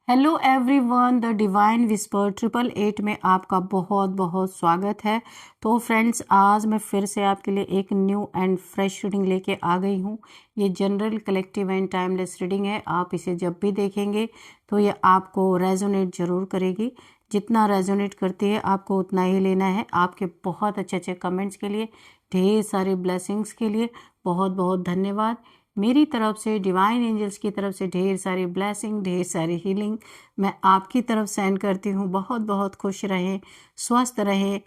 Hello everyone, the divine whisper 888 में आपका बहुत बहुत स्वागत है। तो फ्रेंड्स, आज मैं फिर से आपके लिए एक न्यू एंड फ्रेश रीडिंग लेके आ गई हूँ। ये general, collective and timeless reading है। आप इसे जब भी देखेंगे तो ये आपको रेजोनेट ज़रूर करेगी। जितना रेजोनेट करती है आपको उतना ही लेना है। आपके बहुत अच्छे अच्छे कमेंट्स के लिए, ढेर सारे ब्लेसिंग्स के लिए बहुत बहुत धन्यवाद। मेरी तरफ से, डिवाइन एंजल्स की तरफ से ढेर सारी ब्लेसिंग, ढेर सारी हीलिंग मैं आपकी तरफ सेंड करती हूँ। बहुत बहुत खुश रहें, स्वस्थ रहें।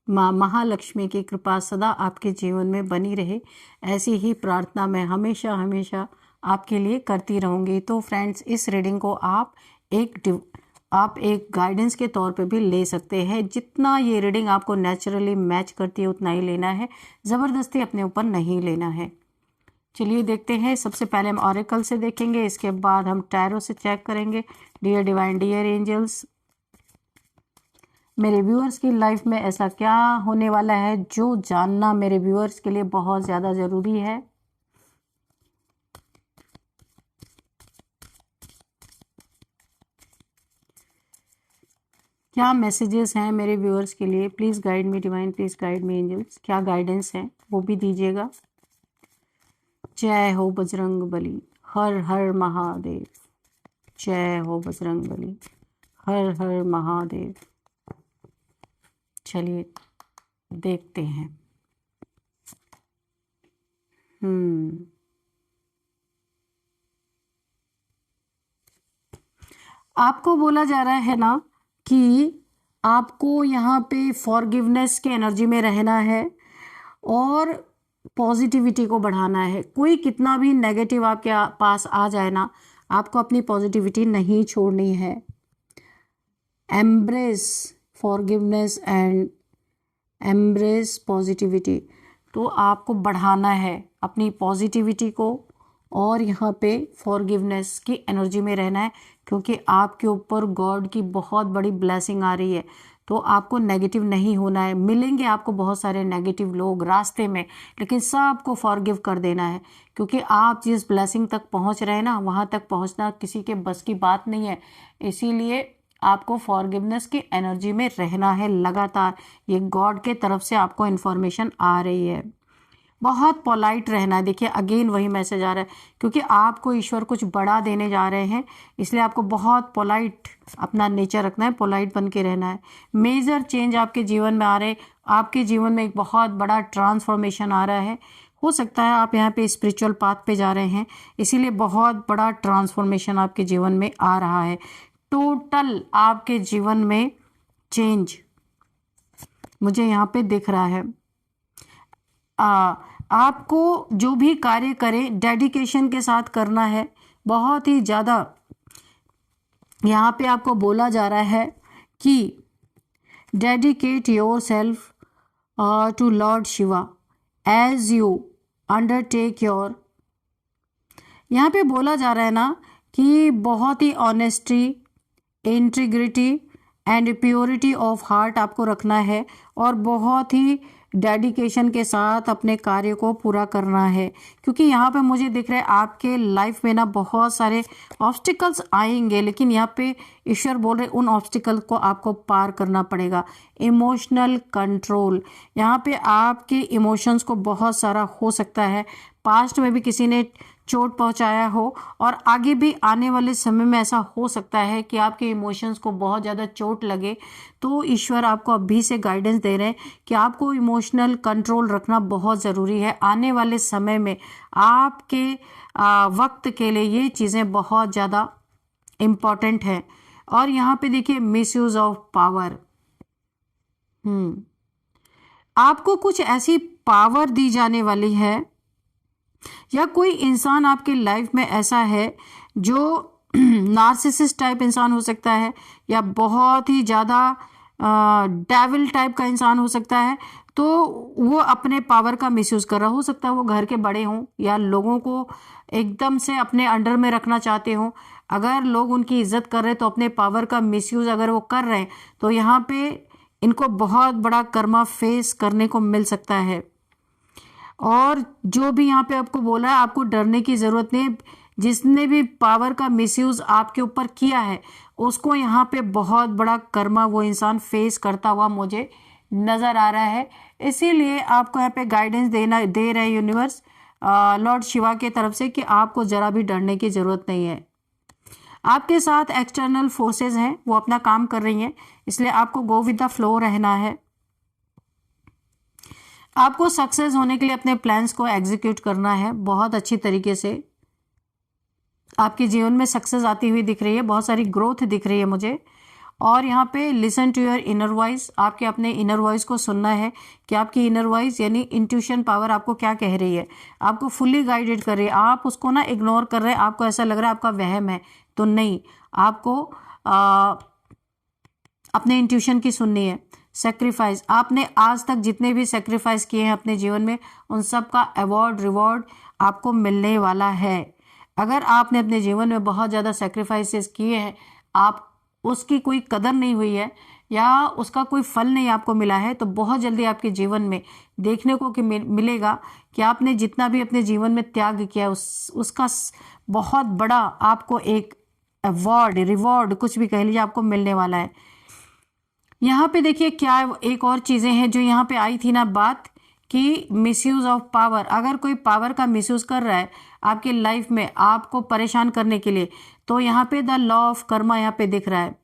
माँ महालक्ष्मी की कृपा सदा आपके जीवन में बनी रहे, ऐसी ही प्रार्थना मैं हमेशा हमेशा आपके लिए करती रहूँगी। तो फ्रेंड्स, इस रीडिंग को आप एक गाइडेंस के तौर पे भी ले सकते हैं। जितना ये रीडिंग आपको नेचुरली मैच करती है उतना ही लेना है, ज़बरदस्ती अपने ऊपर नहीं लेना है। चलिए देखते हैं। सबसे पहले हम ऑरेकल से देखेंगे, इसके बाद हम टैरो से चेक करेंगे। डियर डिवाइन, डियर एंजल्स, मेरे व्यूअर्स की लाइफ में ऐसा क्या होने वाला है जो जानना मेरे व्यूअर्स के लिए बहुत ज़्यादा ज़रूरी है। क्या मैसेजेस हैं मेरे व्यूअर्स के लिए? Please guide me divine, please guide me angels. क्या गाइडेंस है वो भी दीजिएगा। जय हो बजरंग बली, हर हर महादेव। जय हो बजरंग बली, हर हर महादेव। चलिए देखते हैं। आपको बोला जा रहा है ना कि आपको यहाँ पे फॉरगिवनेस के एनर्जी में रहना है और पॉजिटिविटी को बढ़ाना है। कोई कितना भी नेगेटिव आपके पास आ जाए ना, आपको अपनी पॉजिटिविटी नहीं छोड़नी है। Embrace forgiveness and embrace positivity. तो आपको बढ़ाना है अपनी पॉजिटिविटी को और यहाँ पे फॉरगिवनेस की एनर्जी में रहना है, क्योंकि आपके ऊपर गॉड की बहुत बड़ी ब्लेसिंग आ रही है। तो आपको नेगेटिव नहीं होना है। मिलेंगे आपको बहुत सारे नेगेटिव लोग रास्ते में, लेकिन सबको फॉरगिव कर देना है, क्योंकि आप जिस ब्लेसिंग तक पहुंच रहे हैं ना, वहां तक पहुंचना किसी के बस की बात नहीं है। इसीलिए आपको फॉरगिवनेस की एनर्जी में रहना है लगातार। ये गॉड के तरफ से आपको इन्फॉर्मेशन आ रही है। बहुत पोलाइट रहना है। देखिए, अगेन वही मैसेज आ रहा है, क्योंकि आपको ईश्वर कुछ बड़ा देने जा रहे हैं, इसलिए आपको बहुत पोलाइट अपना नेचर रखना है, पोलाइट बन के रहना है। मेजर चेंज आपके जीवन में आ रहे हैं। आपके जीवन में एक बहुत बड़ा ट्रांसफॉर्मेशन आ रहा है। हो सकता है आप यहाँ पे स्पिरिचुअल पाथ पे जा रहे हैं, इसीलिए बहुत बड़ा ट्रांसफॉर्मेशन आपके जीवन में आ रहा है। टोटल आपके जीवन में चेंज मुझे यहाँ पे दिख रहा है। आपको जो भी कार्य करें डेडिकेशन के साथ करना है, बहुत ही ज़्यादा। यहाँ पे आपको बोला जा रहा है कि dedicate yourself to lord Shiva as you undertake your. यहाँ पे बोला जा रहा है ना कि बहुत ही honesty, integrity and purity of heart आपको रखना है और बहुत ही डेडिकेशन के साथ अपने कार्य को पूरा करना है। क्योंकि यहाँ पे मुझे दिख रहा है आपके लाइफ में ना बहुत सारे ऑब्स्टिकल्स आएंगे, लेकिन यहाँ पे ईश्वर बोल रहे उन ऑब्स्टिकल को आपको पार करना पड़ेगा। इमोशनल कंट्रोल, यहाँ पे आपके इमोशंस को बहुत सारा हो सकता है पास्ट में भी किसी ने चोट पहुंचाया हो, और आगे भी आने वाले समय में ऐसा हो सकता है कि आपके इमोशंस को बहुत ज़्यादा चोट लगे। तो ईश्वर आपको अभी से गाइडेंस दे रहे हैं कि आपको इमोशनल कंट्रोल रखना बहुत ज़रूरी है। आने वाले समय में आपके वक्त के लिए ये चीज़ें बहुत ज़्यादा इम्पॉर्टेंट हैं। और यहाँ पे देखिए, मिसयूज ऑफ पावर। आपको कुछ ऐसी पावर दी जाने वाली है, या कोई इंसान आपके लाइफ में ऐसा है जो नार्सिसिस्ट टाइप इंसान हो सकता है, या बहुत ही ज़्यादा डेविल टाइप का इंसान हो सकता है। तो वो अपने पावर का मिसयूज़ कर रहा हो सकता है। वो घर के बड़े हों या लोगों को एकदम से अपने अंडर में रखना चाहते हों। अगर लोग उनकी इज्जत कर रहे हैं तो अपने पावर का मिसयूज़ अगर वो कर रहे हैं तो यहाँ पे इनको बहुत बड़ा कर्मा फेस करने को मिल सकता है। और जो भी यहाँ पे आपको बोला है, आपको डरने की ज़रूरत नहीं है। जिसने भी पावर का मिसयूज आपके ऊपर किया है उसको यहाँ पे बहुत बड़ा कर्मा वो इंसान फेस करता हुआ मुझे नजर आ रहा है। इसीलिए आपको यहाँ पे गाइडेंस दे रहे यूनिवर्स लॉर्ड शिवा की तरफ से कि आपको जरा भी डरने की जरूरत नहीं है। आपके साथ एक्सटर्नल फोर्सेस हैं, वो अपना काम कर रही हैं, इसलिए आपको गो विद द फ्लो रहना है। आपको सक्सेस होने के लिए अपने प्लान्स को एग्जीक्यूट करना है बहुत अच्छी तरीके से। आपके जीवन में सक्सेस आती हुई दिख रही है, बहुत सारी ग्रोथ दिख रही है मुझे। और यहाँ पे listen to your inner voice, आपके अपने इनर वॉइस को सुनना है कि आपकी इनर वॉइस यानी इंट्यूशन पावर आपको क्या कह रही है, आपको फुल्ली गाइडेड कर रही है। आप उसको ना इग्नोर कर रहे हैं, आपको ऐसा लग रहा है आपका वहम है, तो नहीं, आपको अपने इंट्यूशन की सुननी है। सेक्रीफाइस, आपने आज तक जितने भी सेक्रीफाइस किए हैं अपने जीवन में उन सब का अवार्ड रिवॉर्ड आपको मिलने वाला है। अगर आपने अपने जीवन में बहुत ज़्यादा सेक्रीफाइसेस किए हैं, आप उसकी कोई कदर नहीं हुई है या उसका कोई फल नहीं आपको मिला है, तो बहुत जल्दी आपके जीवन में देखने को कि मिलेगा कि आपने जितना भी अपने जीवन में त्याग किया उसका बहुत बड़ा आपको एक अवार्ड रिवॉर्ड कुछ भी कह लीजिए आपको मिलने वाला है। यहाँ पे देखिए क्या एक और चीज़ें हैं जो यहाँ पे आई थी ना बात कि मिसयूज ऑफ पावर। अगर कोई पावर का मिसयूज कर रहा है आपकी लाइफ में आपको परेशान करने के लिए, तो यहाँ पे द लॉ ऑफ कर्मा यहाँ पे दिख रहा है।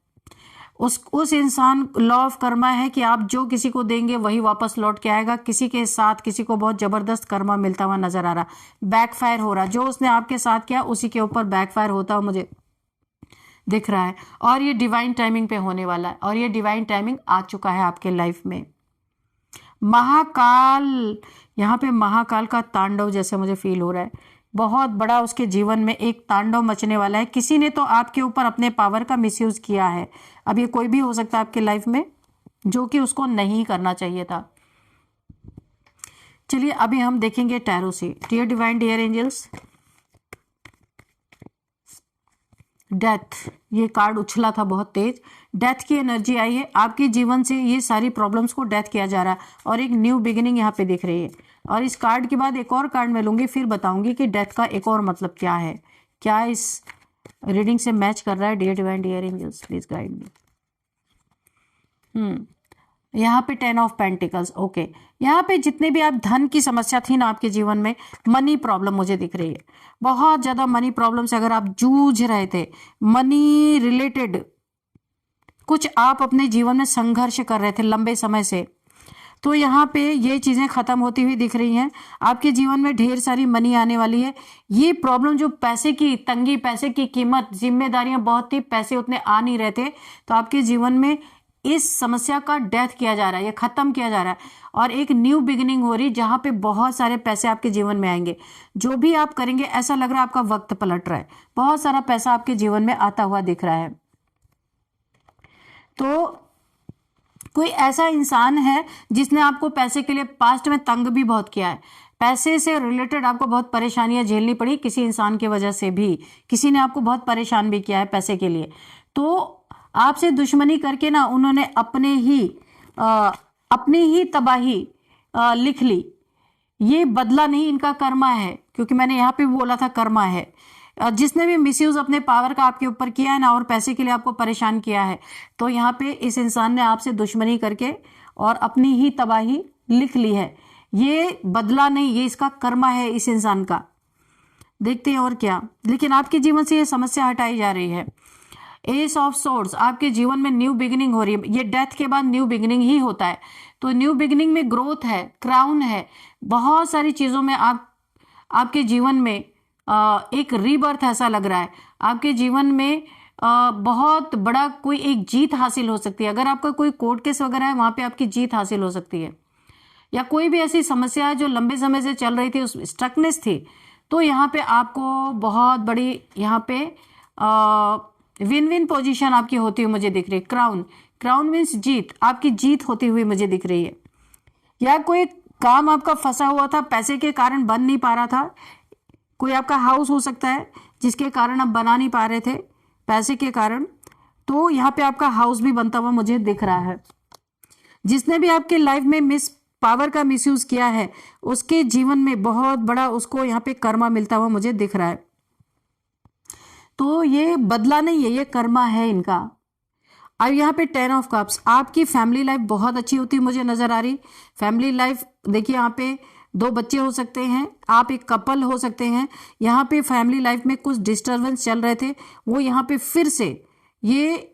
उस इंसान लॉ ऑफ कर्मा है कि आप जो किसी को देंगे वही वापस लौट के आएगा। किसी के साथ किसी को बहुत जबरदस्त कर्मा मिलता हुआ नजर आ रहा, बैकफायर हो रहा, जो उसने आपके साथ किया उसी के ऊपर बैकफायर होता हुआ मुझे दिख रहा है। और ये डिवाइन टाइमिंग पे होने वाला है, और ये डिवाइन टाइमिंग आ चुका है आपके लाइफ में। महाकाल, यहाँ पे महाकाल का तांडव जैसे मुझे फील हो रहा है, बहुत बड़ा उसके जीवन में एक तांडव मचने वाला है। किसी ने तो आपके ऊपर अपने पावर का मिसयूज किया है। अब ये कोई भी हो सकता है आपके लाइफ में, जो कि उसको नहीं करना चाहिए था। चलिए अभी हम देखेंगे टैरो से। Dear divine, dear angels, death, ये कार्ड उछला था बहुत तेज, डेथ की एनर्जी आई है आपके जीवन से। ये सारी प्रॉब्लम्स को डेथ किया जा रहा है और एक न्यू बिगिनिंग यहाँ पे दिख रही है। और इस कार्ड के बाद एक और कार्ड मैं लूंगी, फिर बताऊंगी कि डेथ का एक और मतलब क्या है, क्या इस रीडिंग से मैच कर रहा है। Dear divine, dear angels, please guide me. यहाँ पे 10 ऑफ पेंटिकल्स, ओके। यहाँ पे जितने भी आप धन की समस्या थी ना आपके जीवन में, मनी प्रॉब्लम मुझे दिख रही है, बहुत ज्यादा मनी प्रॉब्लम से अगर आप जूझ रहे थे, मनी रिलेटेड कुछ आप अपने जीवन में संघर्ष कर रहे थे लंबे समय से, तो यहाँ पे ये चीजें खत्म होती हुई दिख रही हैं। आपके जीवन में ढेर सारी मनी आने वाली है। ये प्रॉब्लम जो पैसे की तंगी, पैसे की कीमत, जिम्मेदारियां बहुत थी, पैसे उतने आ नहीं रहे थे, तो आपके जीवन में इस समस्या का डेथ किया जा रहा है, ये खत्म किया जा रहा है और एक न्यू बिगिनिंग हो रही है जहां पे बहुत सारे पैसे आपके जीवन में आएंगे। जो भी आप करेंगे ऐसा लग रहा है आपका वक्त पलट रहा है, बहुत सारा पैसा आपके जीवन में आता हुआ दिख रहा है। तो कोई ऐसा इंसान है जिसने आपको पैसे के लिए पास्ट में तंग भी बहुत किया है, पैसे से रिलेटेड आपको बहुत परेशानियां झेलनी पड़ी, किसी इंसान की वजह से भी किसी ने आपको बहुत परेशान भी किया है पैसे के लिए। तो आपसे दुश्मनी करके ना उन्होंने अपनी ही तबाही लिख ली। ये बदला नहीं, इनका कर्मा है, क्योंकि मैंने यहाँ पे भी बोला था कर्मा है। जिसने भी मिसयूज अपने पावर का आपके ऊपर किया है ना और पैसे के लिए आपको परेशान किया है, तो यहाँ पे इस इंसान ने आपसे दुश्मनी करके और अपनी ही तबाही लिख ली है। ये बदला नहीं, ये इसका कर्मा है इस इंसान का। देखते हैं और क्या, लेकिन आपके जीवन से ये समस्या हटाई जा रही है। एस ऑफ सोर्ड्स, आपके जीवन में न्यू बिगिनिंग हो रही है। ये डेथ के बाद न्यू बिगिनिंग ही होता है, तो न्यू बिगिनिंग में ग्रोथ है, क्राउन है, बहुत सारी चीजों में आपके जीवन में एक रीबर्थ ऐसा लग रहा है। आपके जीवन में बहुत बड़ा कोई एक जीत हासिल हो सकती है। अगर आपका कोई कोर्ट केस वगैरह है, वहां पे आपकी जीत हासिल हो सकती है, या कोई भी ऐसी समस्या है जो लंबे समय से चल रही थी, उस स्टकनेस थी, तो यहाँ पे आपको बहुत बड़ी यहाँ पे विन विन पोजीशन आपकी होती हुई मुझे दिख रही है। क्राउन मीन्स जीत, आपकी जीत होती हुई मुझे दिख रही है। या कोई काम आपका फंसा हुआ था, पैसे के कारण बन नहीं पा रहा था, कोई आपका हाउस हो सकता है जिसके कारण आप बना नहीं पा रहे थे पैसे के कारण, तो यहाँ पे आपका हाउस भी बनता हुआ मुझे दिख रहा है। जिसने भी आपके लाइफ में पावर का मिसयूज किया है, उसके जीवन में बहुत बड़ा उसको यहाँ पे कर्मा मिलता हुआ मुझे दिख रहा है। तो ये बदला नहीं है, ये कर्मा है इनका। अब यहाँ पे 10 ऑफ कप्स, आपकी फैमिली लाइफ बहुत अच्छी होती मुझे नजर आ रही। फैमिली लाइफ देखिए, यहाँ पे 2 बच्चे हो सकते हैं, आप एक कपल हो सकते हैं। यहाँ पे फैमिली लाइफ में कुछ डिस्टरबेंस चल रहे थे, वो यहाँ पे फिर से ये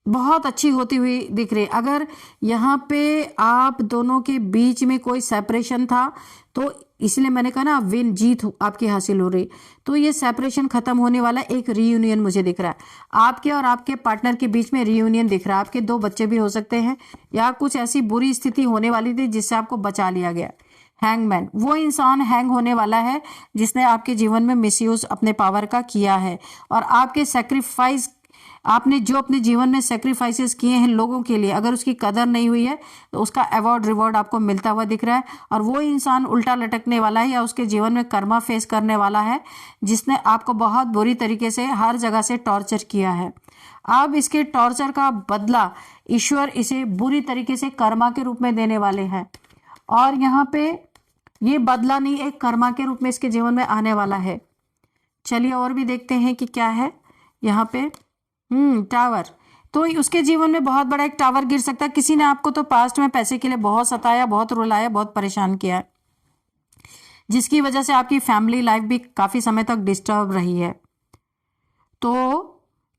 बहुत अच्छी होती हुई दिख रही। अगर यहाँ पे आप दोनों के बीच में कोई सेपरेशन था तो इसलिए मैंने कहा ना, विन, जीत आपकी हासिल हो रही। तो ये सेपरेशन खत्म होने वाला, एक रीयूनियन मुझे दिख रहा है। आपके और आपके पार्टनर के बीच में रीयूनियन दिख रहा है। आपके 2 बच्चे भी हो सकते हैं, या कुछ ऐसी बुरी स्थिति होने वाली थी जिससे आपको बचा लिया गया। हैंगमैन, वो इंसान हैंग होने वाला है जिसने आपके जीवन में मिसयूज अपने पावर का किया है, और आपके सेक्रीफाइस, आपने जो अपने जीवन में सेक्रीफाइसेस किए हैं लोगों के लिए, अगर उसकी कदर नहीं हुई है तो उसका अवार्ड रिवॉर्ड आपको मिलता हुआ दिख रहा है। और वो इंसान उल्टा लटकने वाला है या उसके जीवन में कर्मा फेस करने वाला है जिसने आपको बहुत बुरी तरीके से हर जगह से टॉर्चर किया है। अब इसके टॉर्चर का बदला ईश्वर इसे बुरी तरीके से कर्मा के रूप में देने वाले हैं, और यहाँ पे ये बदला नहीं, एक कर्मा के रूप में इसके जीवन में आने वाला है। चलिए और भी देखते हैं कि क्या है यहाँ पे। टावर, तो उसके जीवन में बहुत बड़ा एक टावर गिर सकता है। किसी ने आपको तो पास्ट में पैसे के लिए बहुत सताया, बहुत रुलाया, बहुत परेशान किया है, जिसकी वजह से आपकी फैमिली लाइफ भी काफी समय तक डिस्टर्ब रही है। तो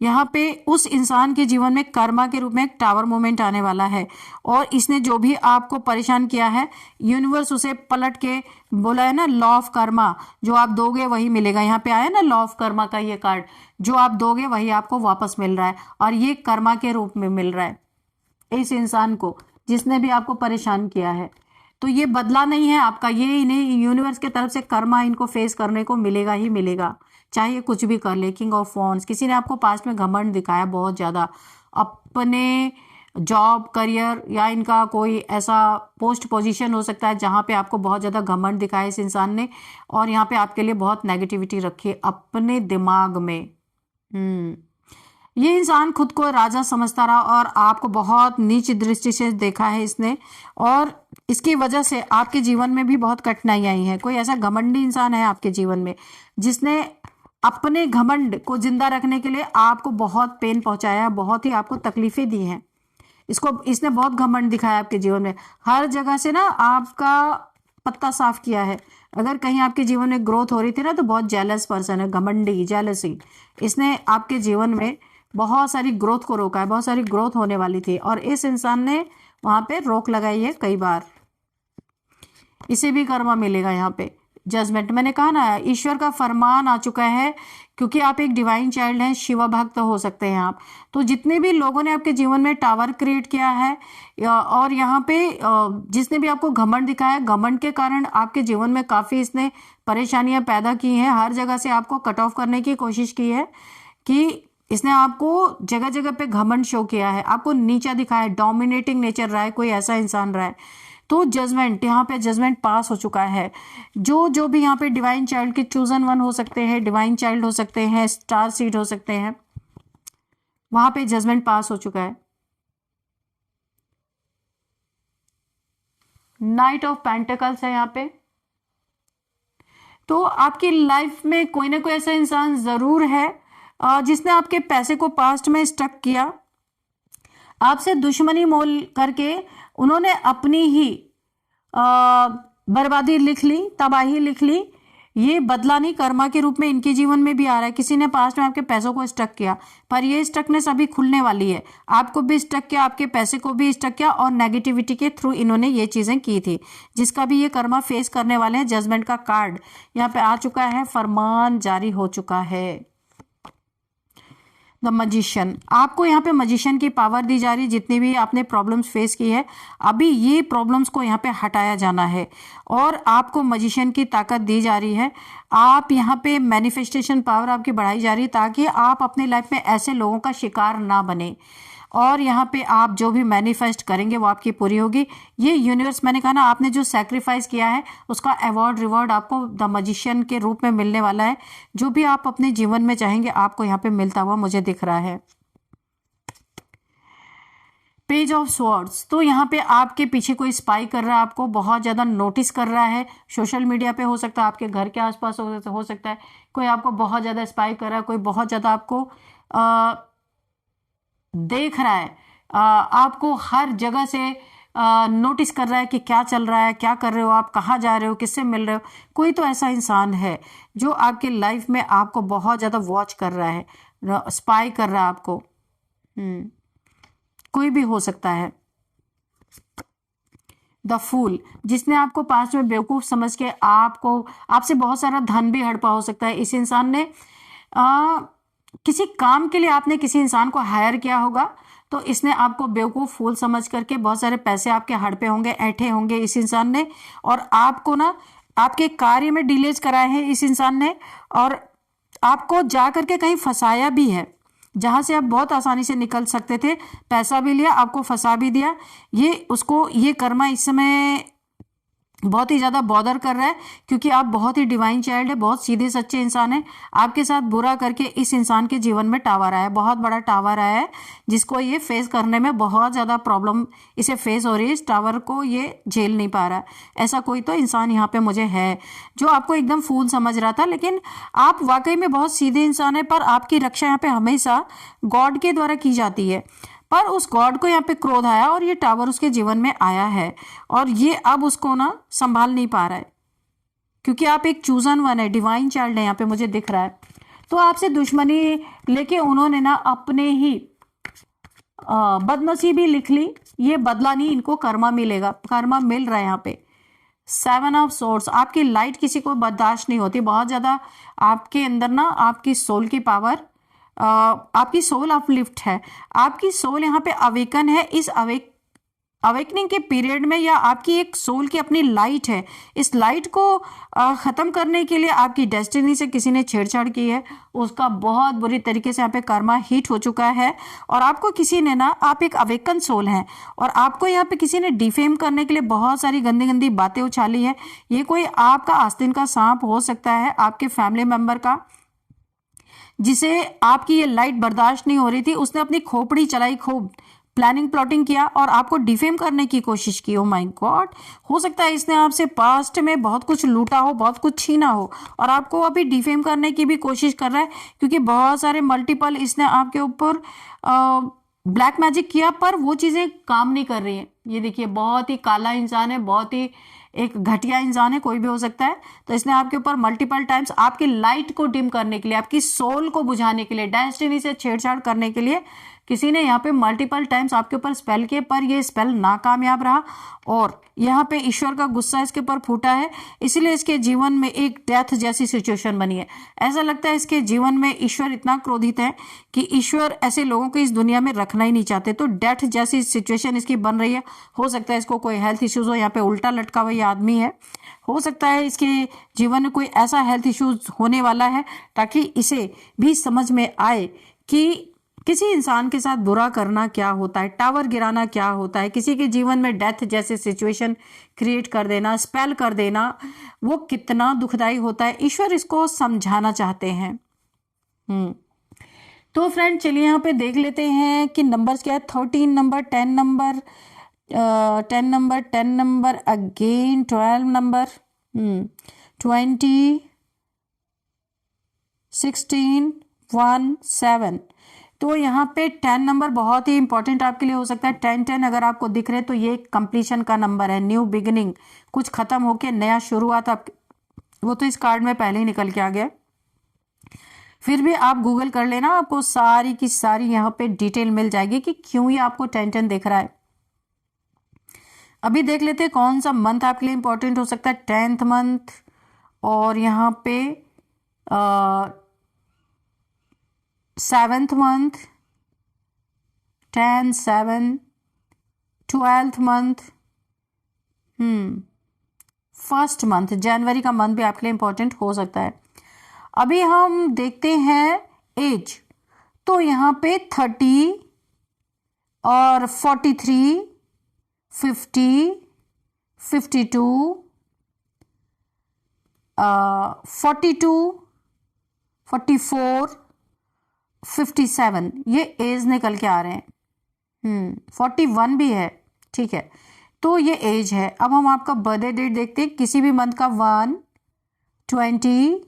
यहाँ पे उस इंसान के जीवन में कर्मा के रूप में एक टावर मोमेंट आने वाला है, और इसने जो भी आपको परेशान किया है, यूनिवर्स उसे पलट के बोला है ना, लॉ ऑफ कर्मा, जो आप दोगे वही मिलेगा। यहाँ पे आया ना लॉ ऑफ कर्मा का ये कार्ड, जो आप दोगे वही आपको वापस मिल रहा है, और ये कर्मा के रूप में मिल रहा है इस इंसान को जिसने भी आपको परेशान किया है। तो ये बदला नहीं है आपका, ये इन्हें यूनिवर्स की तरफ से कर्मा इनको फेस करने को मिलेगा ही मिलेगा, चाहे कुछ भी कर ले। किंग ऑफ वॉन्ड्स, किसी ने आपको पास्ट में घमंड दिखाया बहुत ज्यादा अपने जॉब, करियर, या इनका कोई ऐसा पोस्ट पोजीशन हो सकता है जहां पे आपको बहुत ज्यादा घमंड दिखाया इस इंसान ने, और यहाँ पे आपके लिए बहुत नेगेटिविटी रखी है अपने दिमाग में। ये इंसान खुद को राजा समझता रहा और आपको बहुत नीच दृष्टि से देखा है इसने, और इसकी वजह से आपके जीवन में भी बहुत कठिनाई आई है। कोई ऐसा घमंडी इंसान है आपके जीवन में जिसने अपने घमंड को जिंदा रखने के लिए आपको बहुत पेन पहुंचाया, बहुत ही आपको तकलीफें दी हैं। इसने बहुत घमंड दिखाया आपके जीवन में, हर जगह से ना आपका पत्ता साफ किया है। अगर कहीं आपके जीवन में ग्रोथ हो रही थी ना, तो बहुत जेलस पर्सन है, घमंडी, जेलसी, इसने आपके जीवन में बहुत सारी ग्रोथ को रोका है। बहुत सारी ग्रोथ होने वाली थी और इस इंसान ने वहां पे रोक लगाई है कई बार। इसे भी कर्मा मिलेगा यहाँ पे। जजमेंट, मैंने कहा ना, ईश्वर का फरमान आ चुका है, क्योंकि आप एक डिवाइन चाइल्ड हैं, शिव भक्त हो सकते हैं आप। तो जितने भी लोगों ने आपके जीवन में टावर क्रिएट किया है, और यहाँ पे जिसने भी आपको घमंड दिखाया, घमंड के कारण आपके जीवन में काफी इसने परेशानियां पैदा की हैं, हर जगह से आपको कट ऑफ करने की कोशिश की है, कि इसने आपको जगह जगह पे घमंड शो किया है, आपको नीचा दिखाया है, डोमिनेटिंग नेचर रहा है, कोई ऐसा इंसान रहा है। तो जजमेंट, यहाँ पे जजमेंट पास हो चुका है। जो भी यहाँ पे डिवाइन चाइल्ड के चूजन वन हो सकते हैं, डिवाइन चाइल्ड हो सकते हैं, स्टार सीड हो सकते हैं, वहां पे जजमेंट पास हो चुका है। नाइट ऑफ पेंटिकल्स है यहाँ पे। तो आपकी लाइफ में कोई ना कोई ऐसा इंसान जरूर है जिसने आपके पैसे को पास्ट में स्टक किया, आपसे दुश्मनी मोल करके उन्होंने अपनी ही बर्बादी लिख ली, तबाही लिख ली। ये बदला नहीं, कर्मा के रूप में इनके जीवन में भी आ रहा है। किसी ने पास्ट में आपके पैसों को स्टक किया, पर ये स्टकनेस अभी खुलने वाली है। आपको भी स्टक किया, आपके पैसे को भी स्टक किया, और नेगेटिविटी के थ्रू इन्होंने ये चीजें की थी, जिसका भी ये कर्मा फेस करने वाले हैं। जजमेंट का कार्ड यहाँ पे आ चुका है, फरमान जारी हो चुका है। द मजिशियन, आपको यहाँ पे मजिशियन की पावर दी जा रही है। जितनी भी आपने प्रॉब्लम्स फेस की है, अभी ये प्रॉब्लम्स को यहाँ पे हटाया जाना है, और आपको मजिशियन की ताकत दी जा रही है। आप यहाँ पे मैनिफेस्टेशन पावर आपकी बढ़ाई जा रही है, ताकि आप अपनी लाइफ में ऐसे लोगों का शिकार ना बने, और यहाँ पे आप जो भी मैनिफेस्ट करेंगे वो आपकी पूरी होगी। ये यूनिवर्स, मैंने कहा ना, आपने जो सैक्रिफाइस किया है उसका अवार्ड रिवॉर्ड आपको द मजिशियन के रूप में मिलने वाला है। जो भी आप अपने जीवन में चाहेंगे आपको यहाँ पे मिलता हुआ मुझे दिख रहा है। पेज ऑफ स्वॉर्ड्स, तो यहाँ पे आपके पीछे कोई स्पाई कर रहा है, आपको बहुत ज़्यादा नोटिस कर रहा है। सोशल मीडिया पे हो सकता है, आपके घर के आसपास हो सकता है, कोई आपको बहुत ज़्यादा स्पाई कर रहा है, कोई बहुत ज़्यादा आपको देख रहा है, आपको हर जगह से नोटिस कर रहा है कि क्या चल रहा है, क्या कर रहे हो आप, कहाँ जा रहे हो, किससे मिल रहे हो। कोई तो ऐसा इंसान है जो आपके लाइफ में आपको बहुत ज़्यादा वॉच कर रहा है, स्पाई कर रहा है आपको। कोई भी हो सकता है। द फूल, जिसने आपको पास्ट में बेवकूफ समझ के आपसे बहुत सारा धन भी हड़पा हो सकता है। इस इंसान ने किसी काम के लिए आपने किसी इंसान को हायर किया होगा, तो इसने आपको बेवकूफ फूल समझ करके बहुत सारे पैसे आपके हड़पे होंगे, ऐंठे होंगे इस इंसान ने, और आपको ना आपके कार्य में डिलेज कराए हैं इस इंसान ने, और आपको जा करके कहीं फंसाया भी है जहां से आप बहुत आसानी से निकल सकते थे। पैसा भी लिया, आपको फंसा भी दिया। ये कर्मा इस समय बहुत ही ज़्यादा बॉदर कर रहा है, क्योंकि आप बहुत ही डिवाइन चाइल्ड है, बहुत सीधे सच्चे इंसान है। आपके साथ बुरा करके इस इंसान के जीवन में टावर आया है, बहुत बड़ा टावर आया है, जिसको ये फेस करने में बहुत ज़्यादा प्रॉब्लम इसे फेस हो रही है। इस टावर को ये झेल नहीं पा रहा। ऐसा कोई तो इंसान यहाँ पे मुझे है जो आपको एकदम फूल समझ रहा था, लेकिन आप वाकई में बहुत सीधे इंसान है। पर आपकी रक्षा यहाँ पे हमेशा गॉड के द्वारा की जाती है, पर उस गॉड को यहाँ पे क्रोध आया और ये टावर उसके जीवन में आया है, और ये अब उसको ना संभाल नहीं पा रहा है, क्योंकि आप एक चूजन वन है, डिवाइन चाइल्ड है, यहाँ पे मुझे दिख रहा है। तो आपसे दुश्मनी लेके उन्होंने ना अपने ही बदनसीबी लिख ली। ये बदला नहीं, इनको कर्मा मिलेगा, कर्मा मिल रहा है यहाँ पे। 7 ऑफ सोर्ड्स, आपकी लाइट किसी को बर्दाश्त नहीं होती, बहुत ज्यादा आपके अंदर ना आपकी सोल की पावर, आपकी सोल अपलिफ्ट है, आपकी सोल यहाँ पे अवेकन है। इस अवेकनिंग के पीरियड में, या आपकी एक सोल की अपनी लाइट है, इस लाइट को खत्म करने के लिए आपकी डेस्टिनी से किसी ने छेड़छाड़ की है, उसका बहुत बुरी तरीके से यहाँ पे कर्मा हिट हो चुका है। और आपको किसी ने ना, आप एक अवेकन सोल हैं, और आपको यहाँ पे किसी ने डिफेम करने के लिए बहुत सारी गंदी गंदी बातें उछाली है। ये कोई आपका आस्तीन का सांप हो सकता है, आपके फैमिली मेंबर का, जिसे आपकी ये लाइट बर्दाश्त नहीं हो रही थी। उसने अपनी खोपड़ी चलाई, खूब प्लानिंग प्लॉटिंग किया और आपको डिफेम करने की कोशिश की। ओ माय गॉड, हो सकता है इसने आपसे पास्ट में बहुत कुछ लूटा हो, बहुत कुछ छीना हो, और आपको अभी डिफेम करने की भी कोशिश कर रहा है, क्योंकि बहुत सारे मल्टीपल इसने आपके ऊपर ब्लैक मैजिक किया, पर वो चीजें काम नहीं कर रही है। ये देखिए, बहुत ही काला इंसान है, बहुत ही एक घटिया इंसान है, कोई भी हो सकता है। तो इसने आपके ऊपर मल्टीपल टाइम्स आपकी लाइट को डिम करने के लिए, आपकी सोल को बुझाने के लिए, डेस्टिनी से छेड़छाड़ करने के लिए किसी ने यहाँ पे मल्टीपल टाइम्स आपके ऊपर स्पेल किए, पर ये स्पेल नाकामयाब रहा, और यहाँ पे ईश्वर का गुस्सा इसके ऊपर फूटा है। इसीलिए इसके जीवन में एक डेथ जैसी सिचुएशन बनी है। ऐसा लगता है इसके जीवन में ईश्वर इतना क्रोधित है कि ईश्वर ऐसे लोगों को इस दुनिया में रखना ही नहीं चाहते। तो डेथ जैसी सिचुएशन इसकी बन रही है। हो सकता है इसको कोई हेल्थ इश्यूज हो, यहाँ पे उल्टा लटका हुआ ये आदमी है, हो सकता है इसके जीवन में कोई ऐसा हेल्थ इश्यूज होने वाला है, ताकि इसे भी समझ में आए कि किसी इंसान के साथ बुरा करना क्या होता है, टावर गिराना क्या होता है, किसी के जीवन में डेथ जैसे सिचुएशन क्रिएट कर देना, स्पेल कर देना, वो कितना दुखदाई होता है। ईश्वर इसको समझाना चाहते हैं। तो फ्रेंड, चलिए यहाँ पे देख लेते हैं कि नंबर्स क्या है। 13 number, 10 number, 10 number, 10 number again, 12 number, 20, 16, 1, 7। तो यहाँ पे 10 नंबर बहुत ही इंपॉर्टेंट आपके लिए हो सकता है। 10 अगर आपको दिख रहे हैं तो ये कंप्लीशन का नंबर है, न्यू बिगिनिंग, कुछ खत्म होके नया शुरुआत। आप वो तो इस कार्ड में पहले ही निकल के आ गया, फिर भी आप गूगल कर लेना, आपको सारी की सारी यहाँ पे डिटेल मिल जाएगी कि क्यों ये आपको 10 दिख रहा है। अभी देख लेते हैं कौन सा मंथ आपके लिए इंपॉर्टेंट हो सकता है। 10th मंथ, और यहाँ पे 7th month, 10, 7, 12th month, 1st month, जनवरी का मंथ भी आपके लिए इंपॉर्टेंट हो सकता है। अभी हम देखते हैं एज, तो यहाँ पे 30 और 43, 50, 52, 42, 44, 57 ये एज निकल के आ रहे हैं। 41 भी है, ठीक है। तो ये एज है। अब हम आपका बर्थडे डेट देखते हैं, किसी भी मंथ का 1, 27,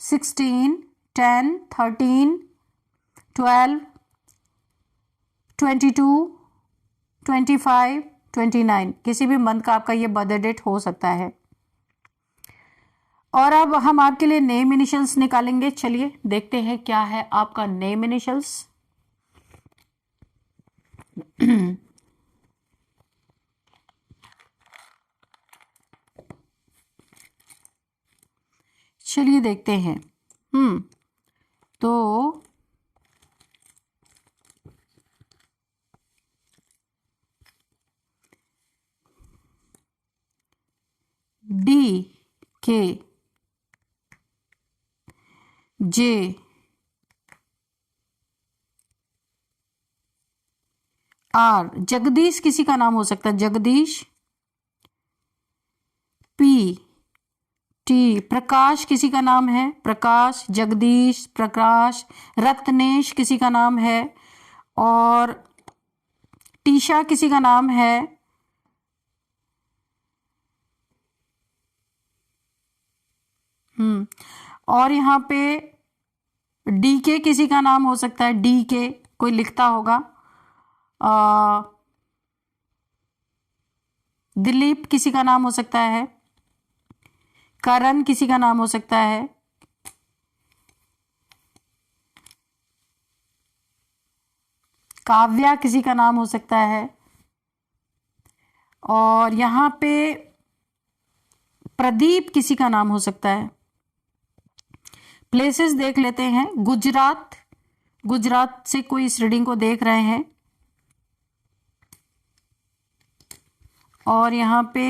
16, 10, 13, 12, 22, 25, 29, किसी भी मंथ का आपका ये बर्थडे डेट हो सकता है। और अब हम आपके लिए नेम इनिशियल्स निकालेंगे। चलिए देखते हैं क्या है आपका नेम इनिशियल्स। चलिए देखते हैं। तो DKJ, R, जगदीश किसी का नाम हो सकता है, जगदीश। PT, प्रकाश किसी का नाम है, प्रकाश, जगदीश, प्रकाश। रत्नेश किसी का नाम है, और टीशा किसी का नाम है। और यहाँ पे DK किसी का नाम हो सकता है, DK कोई लिखता होगा। दिलीप किसी का नाम हो सकता है, करण किसी का नाम हो सकता है, काव्या किसी का नाम हो सकता है, और यहाँ पे प्रदीप किसी का नाम हो सकता है। प्लेसेस देख लेते हैं। गुजरात, गुजरात से कोई इस रीडिंग को देख रहे हैं, और यहाँ पे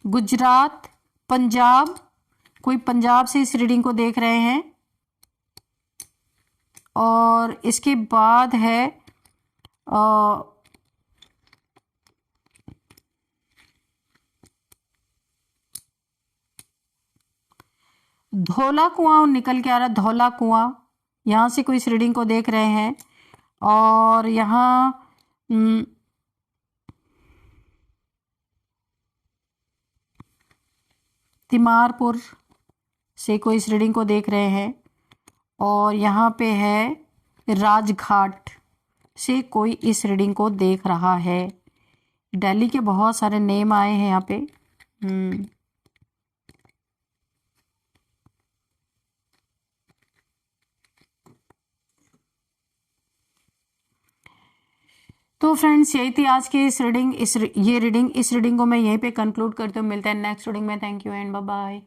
गुजरात, पंजाब, कोई पंजाब से इस रीडिंग को देख रहे हैं, और इसके बाद है धौला कुआं निकल के आ रहा है, धौला कुआं, यहाँ से कोई इस रीडिंग को देख रहे हैं, और यहाँ तिमारपुर से कोई इस रीडिंग को देख रहे हैं, और यहाँ पे है राजघाट से कोई इस रीडिंग को देख रहा है। दिल्ली के बहुत सारे नेम आए हैं यहाँ पे। तो फ्रेंड्स यही थी आज की इस रीडिंग को मैं यहीं पे कंक्लूड करते हुए मिलते हैं नेक्स्ट रीडिंग में। Thank you and bye bye.